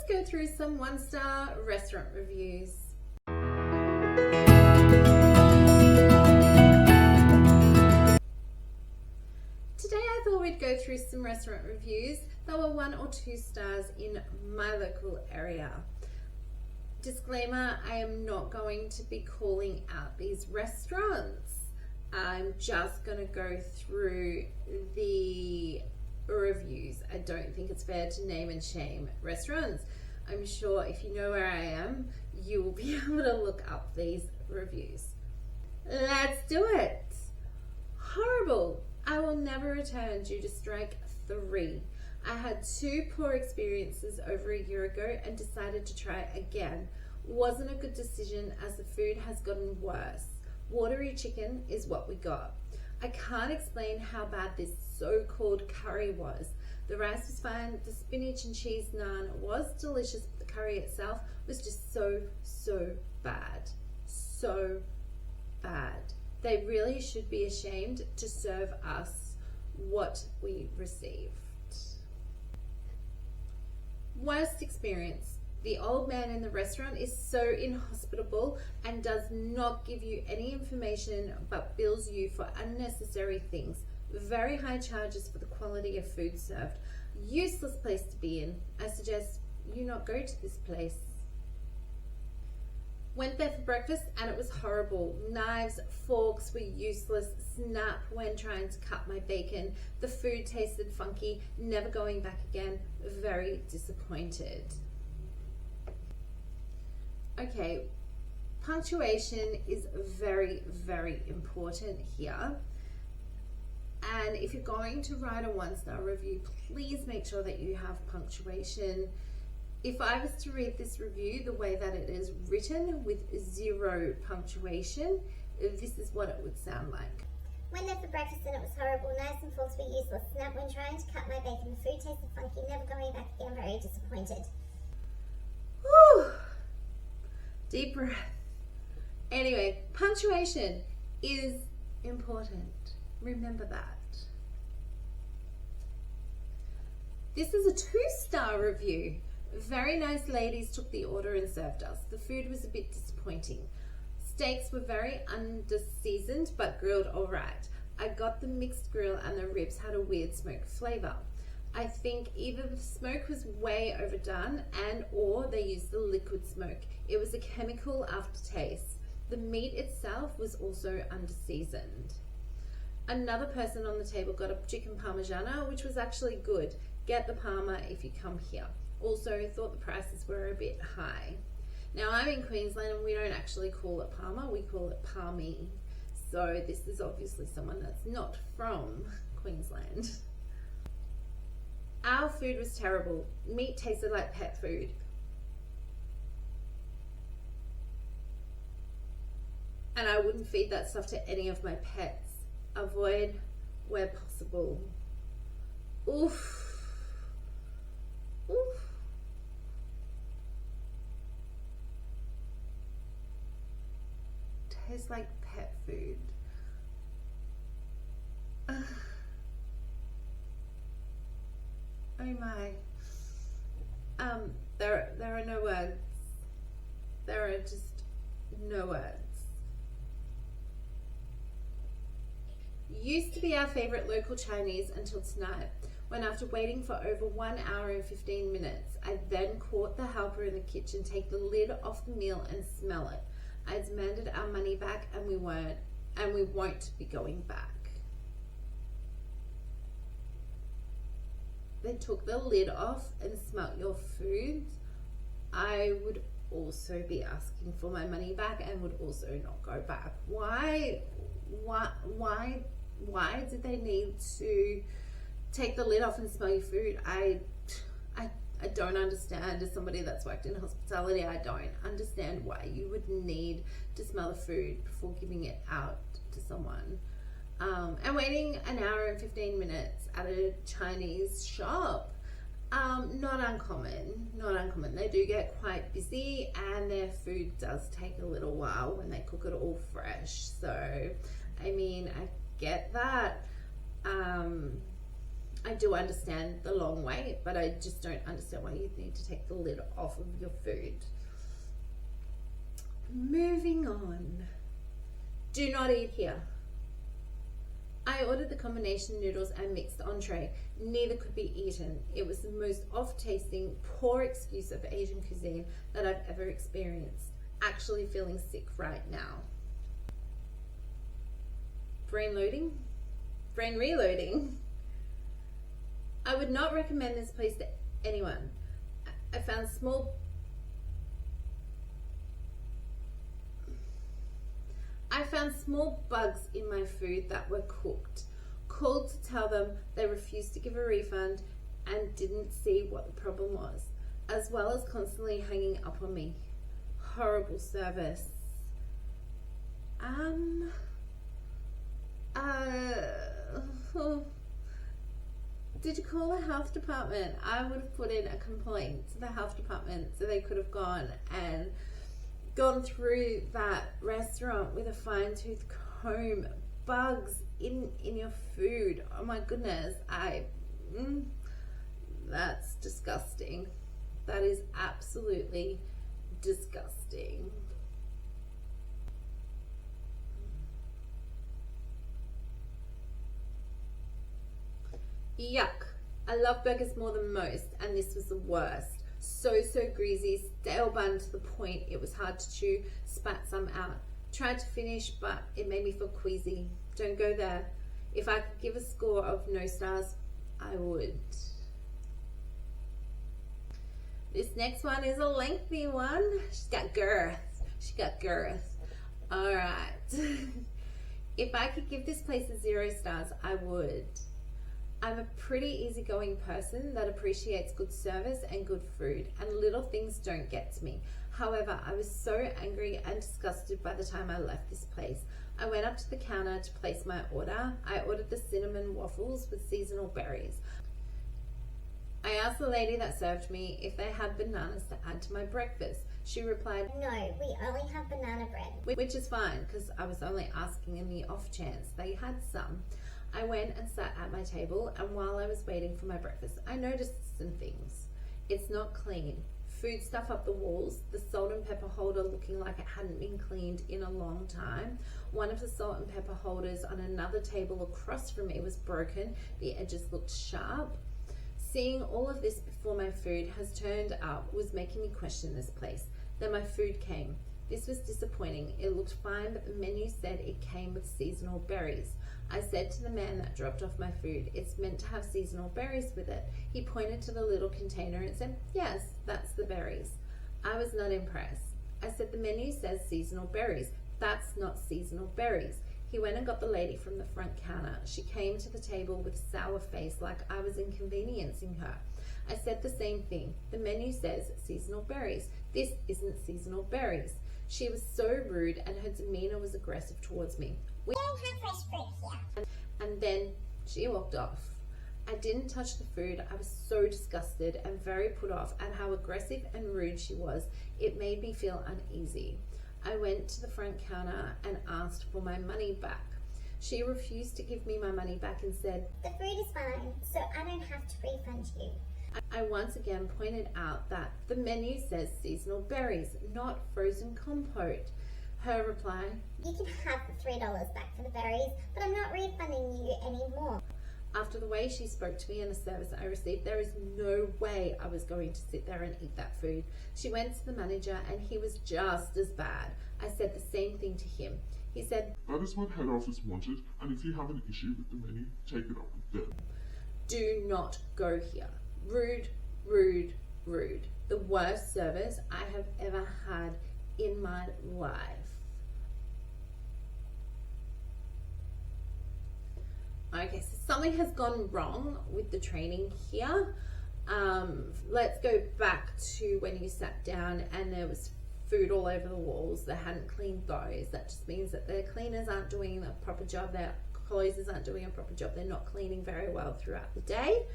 go through some 1-star restaurant reviews. Today I thought we'd go through some restaurant reviews that were 1 or 2 stars in my local area. Disclaimer, I am not going to be calling out these restaurants. I'm just going to go through the reviews. I don't think it's fair to name and shame restaurants. I'm sure if you know where I am, you will be able to look up these reviews. Let's do it. Horrible. I will never return due to strike 3. I had 2 poor experiences over a year ago and decided to try again. Wasn't a good decision as the food has gotten worse. Watery chicken is what we got. I can't explain how bad this so-called curry was. The rice was fine, the spinach and cheese naan was delicious, but the curry itself was just so bad. So bad. They really should be ashamed to serve us what we received. Worst experience. The old man in the restaurant is so inhospitable and does not give you any information but bills you for unnecessary things. Very high charges for the quality of food served. Useless place to be in. I suggest you not go to this place. Went there for breakfast and it was horrible. Knives, forks were useless. Snap when trying to cut my bacon. The food tasted funky. Never going back again. Very disappointed. Okay, punctuation is very important here. And if you're going to write a 1-star review, please make sure that you have punctuation. If I was to read this review the way that it is written with 0 punctuation, this is what it would sound like. Went there for breakfast and it was horrible. Knives and forks were useless. Snap when trying to cut my bacon. The food tasted funky. Never going back again. Very disappointed. Whew. Deep breath. Anyway, punctuation is important. Remember that. This is a 2-star review. Very nice ladies took the order and served us. The food was a bit disappointing. Steaks were very under-seasoned but grilled alright. I got the mixed grill and the ribs had a weird smoke flavour. I think either the smoke was way overdone and or they used the liquid smoke. It was a chemical aftertaste. The meat itself was also under-seasoned. Another person on the table got a chicken parmigiana, which was actually good. Get the parma if you come here. Also thought the prices were a bit high. Now I'm in Queensland and we don't actually call it parma, we call it palmy. So this is obviously someone that's not from Queensland. Our food was terrible. Meat tasted like pet food. And I wouldn't feed that stuff to any of my pets. Avoid where possible. Oof. Oof. Tastes like pet food. Oh my. There are no words. There are just no words. Used to be our favorite local Chinese until tonight, when after waiting for over 1 hour and 15 minutes, I then caught the helper in the kitchen take the lid off the meal and smell it. I demanded our money back and we won't be going back. They took the lid off and smelt your food. I would also be asking for my money back and would also not go back. Why did they need to take the lid off and smell your food? I don't understand. As somebody that's worked in hospitality, I don't understand why you would need to smell the food before giving it out to someone. And waiting 1 hour and 15 minutes at a Chinese shop, not uncommon. They do get quite busy and their food does take a little while when they cook it all fresh. So, I mean, I get that. I do understand the long wait, but I just don't understand why you need to take the lid off of your food. Moving on. Do not eat here. I ordered the combination noodles and mixed entree. Neither could be eaten. It was the most off-tasting, poor excuse of Asian cuisine that I've ever experienced. Actually feeling sick right now. Brain reloading. I would not recommend this place to anyone. I found small bugs in my food that were cooked. Called to tell them, they refused to give a refund and didn't see what the problem was, as well as constantly hanging up on me. Horrible service. Did you call the health department? I would have put in a complaint to the health department so they could have gone through that restaurant with a fine-tooth comb. Bugs in your food. Oh my goodness. That's disgusting. That is absolutely disgusting. Yuck. I love burgers more than most, and this was the worst. So greasy, stale bun to the point it was hard to chew, spat some out. Tried to finish, but it made me feel queasy. Don't go there. If I could give a score of no stars, I would. This next one is a lengthy one. She's got girth. Alright. If I could give this place a 0 stars, I would. I'm a pretty easygoing person that appreciates good service and good food, and little things don't get to me. However, I was so angry and disgusted by the time I left this place. I went up to the counter to place my order. I ordered the cinnamon waffles with seasonal berries. I asked the lady that served me if they had bananas to add to my breakfast. She replied, "No, we only have banana bread." Which is fine, because I was only asking in the off chance they had some. I went and sat at my table, and while I was waiting for my breakfast, I noticed some things. It's not clean. Food stuff up the walls, the salt and pepper holder looking like it hadn't been cleaned in a long time. One of the salt and pepper holders on another table across from me was broken. The edges looked sharp. Seeing all of this before my food has turned up was making me question this place. Then my food came. This was disappointing. It looked fine, but the menu said it came with seasonal berries. I said to the man that dropped off my food, "It's meant to have seasonal berries with it." He pointed to the little container and said, "Yes, that's the berries." I was not impressed. I said, "The menu says seasonal berries. That's not seasonal berries." He went and got the lady from the front counter. She came to the table with a sour face like I was inconveniencing her. I said the same thing. "The menu says seasonal berries. This isn't seasonal berries." She was so rude and her demeanor was aggressive towards me. We don't have fresh fruit here. And then she walked off. I didn't touch the food. I was so disgusted and very put off at how aggressive and rude she was. It made me feel uneasy. I went to the front counter and asked for my money back. She refused to give me my money back and said, "The food is fine, so I don't have to refund you." I once again pointed out that the menu says seasonal berries, not frozen compote. Her reply, "You can have the $3 back for the berries, but I'm not refunding you anymore." After the way she spoke to me and the service I received, there is no way I was going to sit there and eat that food. She went to the manager and he was just as bad. I said the same thing to him. He said, "That is what head office wanted, and if you have an issue with the menu, take it up with them." "Do not go here. Rude, rude, rude. The worst service I have ever had in my life." Okay, so something has gone wrong with the training here. Let's go back to when you sat down and there was food all over the walls. They hadn't cleaned those. That just means that their cleaners aren't doing a proper job. Their closers aren't doing a proper job. They're not cleaning very well throughout the day.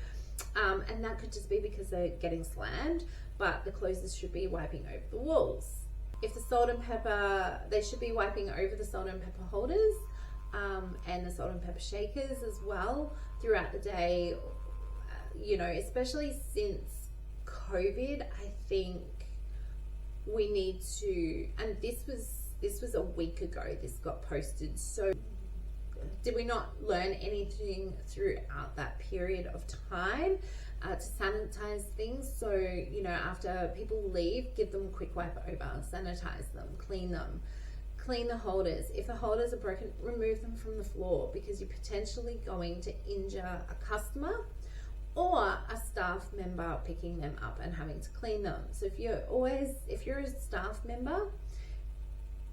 And that could just be because they're getting slammed, but the closers should be wiping over the walls. If the salt and pepper, they should be wiping over the salt and pepper holders and the salt and pepper shakers as well throughout the day, you know, especially since COVID, I think we need to, and this was a week ago, this got posted, so did we not learn anything throughout that period of time to sanitize things? So, you know, after people leave, give them a quick wipe over, sanitize them, clean the holders. If the holders are broken, remove them from the floor, because you're potentially going to injure a customer or a staff member picking them up and having to clean them. So if you're a staff member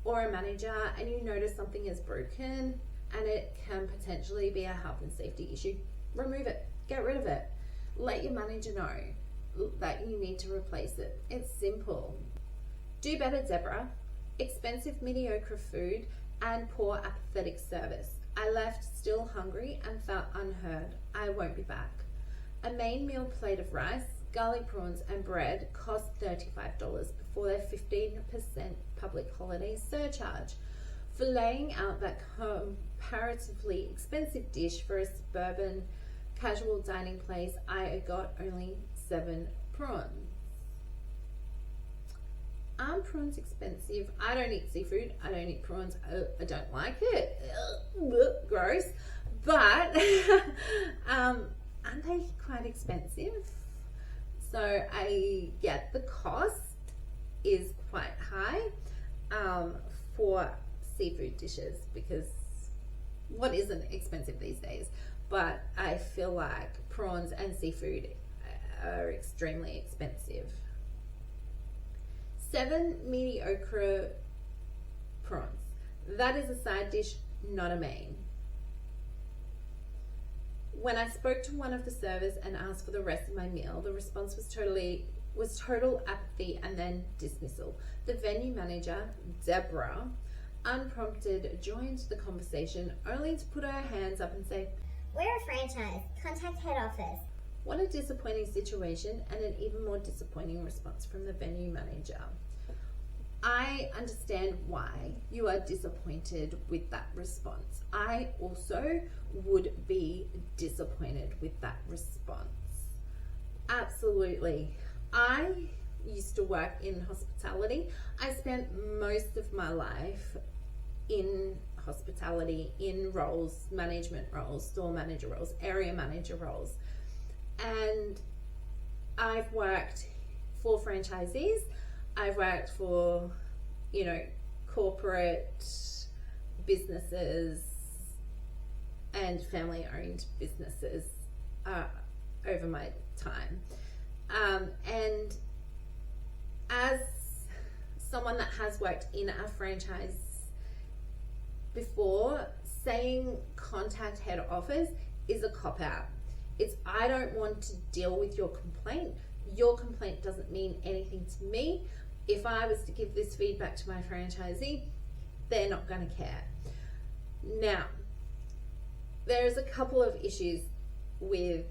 or a manager and you notice something is broken and it can potentially be a health and safety issue, remove it, get rid of it. Let your manager know that you need to replace it. It's simple. Do better, Deborah. Expensive, mediocre food and poor, apathetic service. I left still hungry and felt unheard. I won't be back. A main meal plate of rice, garlic prawns and bread cost $35 before their 15% public holiday surcharge. For laying out that comparatively expensive dish for a suburban casual dining place, I got only 7 prawns. Aren't prawns expensive? I don't eat seafood. I don't eat prawns. I don't like it. Ugh, gross. But aren't they quite expensive? So I get the cost is quite high for seafood dishes, because what isn't expensive these days? But I feel like prawns and seafood are extremely expensive. 7 mediocre prawns. That is a side dish, not a main. When I spoke to one of the servers and asked for the rest of my meal, the response was total apathy and then dismissal. The venue manager, Deborah, unprompted joined the conversation, only to put her hands up and say, We're a franchise. Contact head office. what a disappointing situation, and an even more disappointing response from the venue manager. I understand why you are disappointed with that response. I also would be disappointed with that response. Absolutely. I used to work in hospitality. I spent most of my life in hospitality, in roles, management roles, store manager roles, area manager roles. And I've worked for franchisees. I've worked for, you know, corporate businesses and family-owned businesses over my time. And as someone that has worked in a franchise before, saying contact head office is a cop-out. It's, I don't want to deal with your complaint. Your complaint doesn't mean anything to me. If I was to give this feedback to my franchisee, they're not going to care. Now, there's a couple of issues with,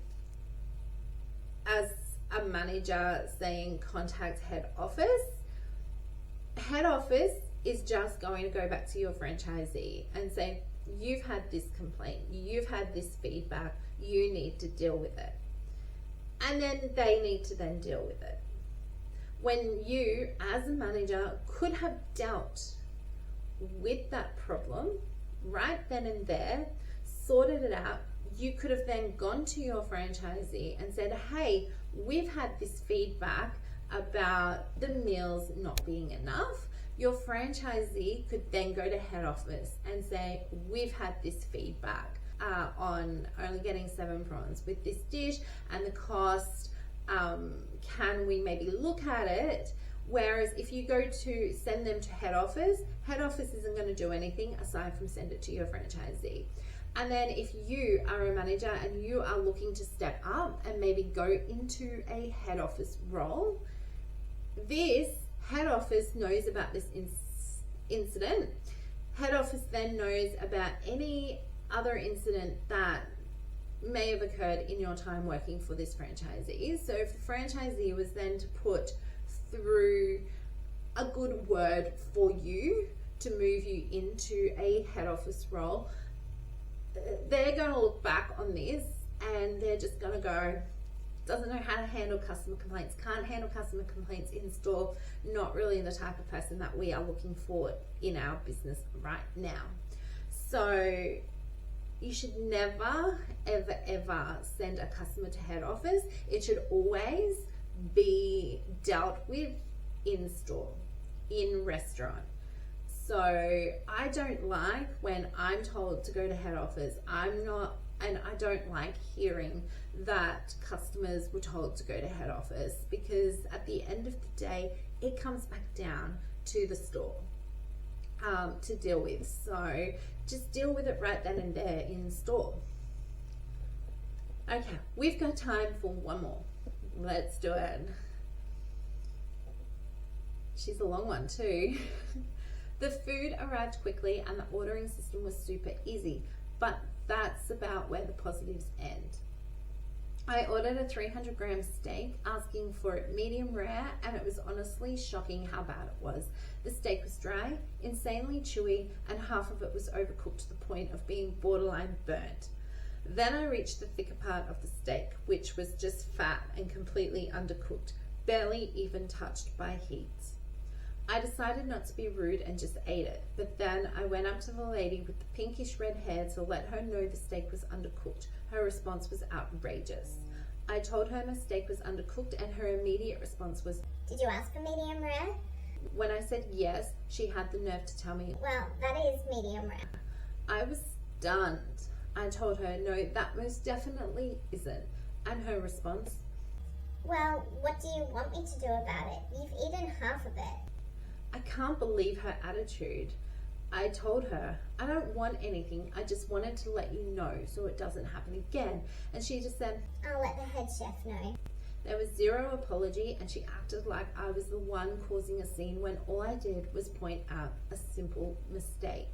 as a manager, saying contact head office. Head office is just going to go back to your franchisee and say, you've had this complaint, you've had this feedback, you need to deal with it. And then they need to then deal with it. When you, as a manager, could have dealt with that problem right then and there, sorted it out, you could have then gone to your franchisee and said, hey, we've had this feedback about the meals not being enough. Your franchisee could then go to head office and say, we've had this feedback on only getting 7 prawns with this dish and the cost, can we maybe look at it? Whereas if you go to send them to head office isn't going to do anything aside from send it to your franchisee. And then if you are a manager and you are looking to step up and maybe go into a head office role, this head office knows about this incident. Head office then knows about any other incident that may have occurred in your time working for this franchisee. So if the franchisee was then to put through a good word for you to move you into a head office role, they're going to look back on this and they're just going to go, doesn't know how to handle customer complaints, can't handle customer complaints in store, not really the type of person that we are looking for in our business right now. So you should never, ever, ever send a customer to head office. It should always be dealt with in store, in restaurant. So I don't like when I'm told to go to head office. And I don't like hearing that customers were told to go to head office, because at the end of the day, it comes back down to the store to deal with. So just deal with it right then and there in store. Okay, we've got time for one more. Let's do it. She's a long one too. The food arrived quickly and the ordering system was super easy, but that's about where the positives end. I ordered a 300-gram steak, asking for it medium rare, and it was honestly shocking how bad it was. The steak was dry, insanely chewy, and half of it was overcooked to the point of being borderline burnt. Then I reached the thicker part of the steak, which was just fat and completely undercooked, barely even touched by heat. I decided not to be rude and just ate it, but then I went up to the lady with the pinkish red hair to let her know the steak was undercooked. Her response was outrageous. I told her my steak was undercooked, and her immediate response was, Did you ask for medium rare? When I said yes, she had the nerve to tell me, Well, that is medium rare. I was stunned. I told her, no, that most definitely isn't. And her response, Well, what do you want me to do about it? You've eaten half of it. I can't believe her attitude. I told her, I don't want anything. I just wanted to let you know so it doesn't happen again. And she just said, I'll let the head chef know. There was zero apology, and she acted like I was the one causing a scene when all I did was point out a simple mistake.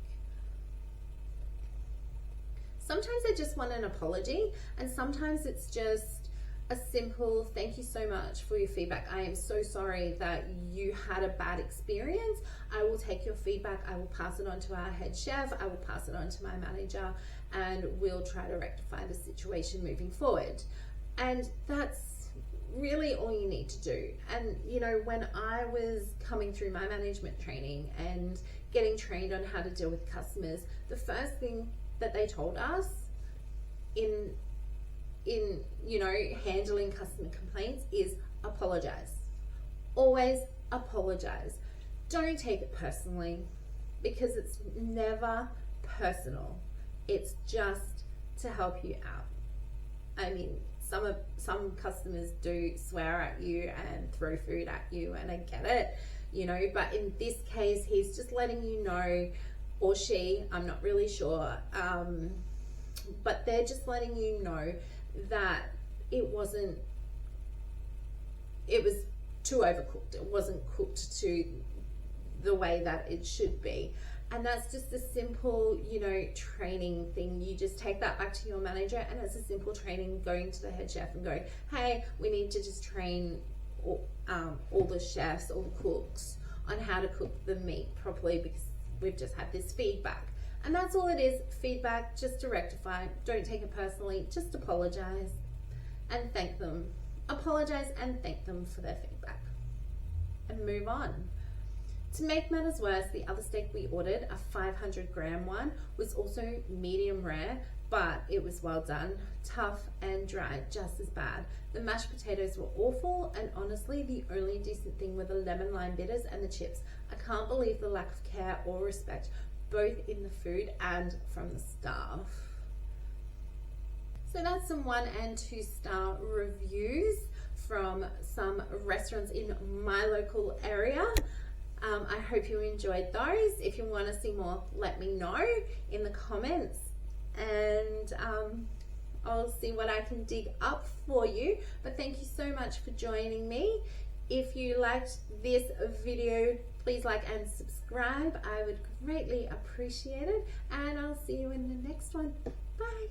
Sometimes I just want an apology, and sometimes it's just a simple thank you so much for your feedback. I am so sorry that you had a bad experience. I will take your feedback. I will pass it on to our head chef. I will pass it on to my manager, and we'll try to rectify the situation moving forward. And that's really all you need to do. And you know, when I was coming through my management training and getting trained on how to deal with customers, the first thing that they told us in you know, handling customer complaints is apologize. Always apologize. Don't take it personally, because it's never personal. It's just to help you out. I mean, some customers do swear at you and throw food at you, and I get it, you know, but in this case, he's just letting you know, or she, I'm not really sure, but they're just letting you know that it was too overcooked. It wasn't cooked to the way that it should be. And that's just a simple, you know, training thing. You just take that back to your manager, and it's a simple training, going to the head chef and going, hey, we need to just train all the chefs, all the cooks on how to cook the meat properly, because we've just had this feedback. And that's all it is, feedback, just to rectify. Don't take it personally, just apologize and thank them. Apologize and thank them for their feedback, and move on. To make matters worse, the other steak we ordered, a 500-gram one, was also medium rare, but it was well done, tough and dry, just as bad. The mashed potatoes were awful, and honestly, the only decent thing were the lemon lime bitters and the chips. I can't believe the lack of care or respect, both in the food and from the staff. So that's some 1 and 2 star reviews from some restaurants in my local area. I hope you enjoyed those. If you want to see more, let me know in the comments, and I'll see what I can dig up for you. But thank you so much for joining me. If you liked this video, please like and subscribe. I would greatly appreciate it, and I'll see you in the next one. Bye.